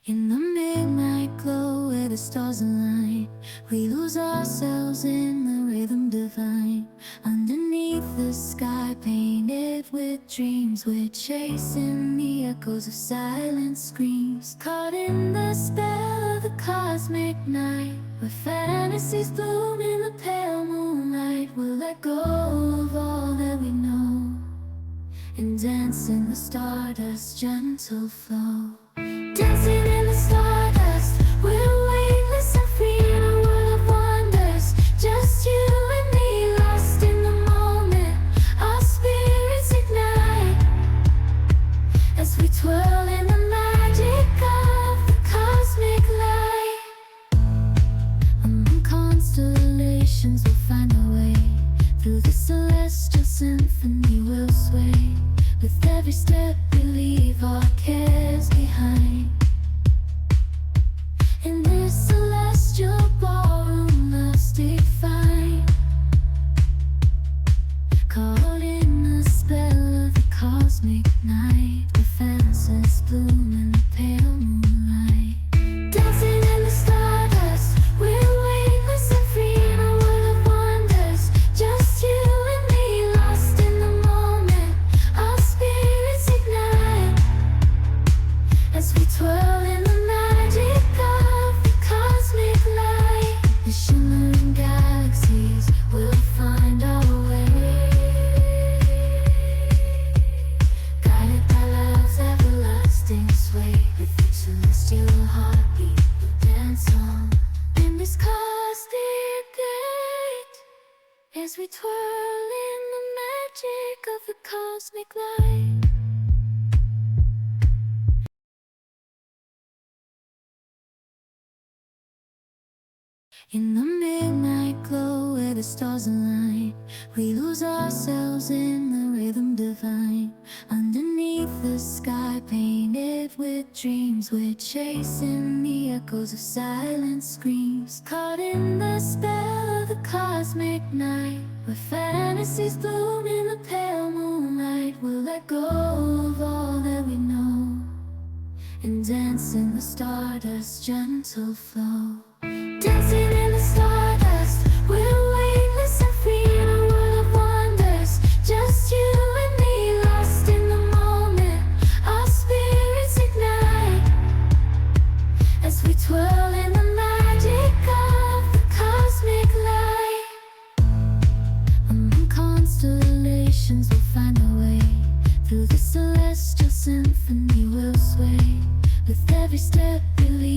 In the midnight glow where the stars align, we lose ourselves in the rhythm divine. Underneath the sky painted with dreams, we're chasing the echoes of silent screams. Caught in the spell of the cosmic night, where fantasies bloom in the pale moonlight. We'll let go of all that we know and dance in the stardust's gentle flow. Dancing in the stardust, we're weightless and free in a world of wonders. Just you and me, lost in the moment. Our spirits ignite as we twirl in the magic of the cosmic light. Among constellations, we'll find our way. Through the celestial symphony, we'll sway. With every step, we leave our cares behind. In this celestial ballroom, love's defined. Caught in the spell of the cosmic night, where fantasies bloom in the pale moonlight. Dancing in the stardust, we're weightless and free in a world of wonders. Just you and me, lost in the moment. Our spirits ignite as we twirl in the magic of the cosmic light. The shimmering galaxies will find our way, guided by love's everlasting sway. With each celestial heartbeat, we'll dance on in this cosmic gate as we twirl in the magic of the cosmic light. In the midnight glow where the stars align, we lose ourselves in the rhythm divine. Underneath the sky painted with dreams, we're chasing the echoes of silent screams. Caught in the spell of the cosmic night, where fantasies bloom in the pale moonlight. We'll let go of all that we know and dance in the stardust's gentle flow. Dancing in the stardust, we're weightless and free in a world of wonders. Just you and me, lost in the moment. Our spirits ignite as we twirl in the magic of the cosmic light. Among constellations, we'll find our way. Through the celestial symphony, we'll sway. With every step we lead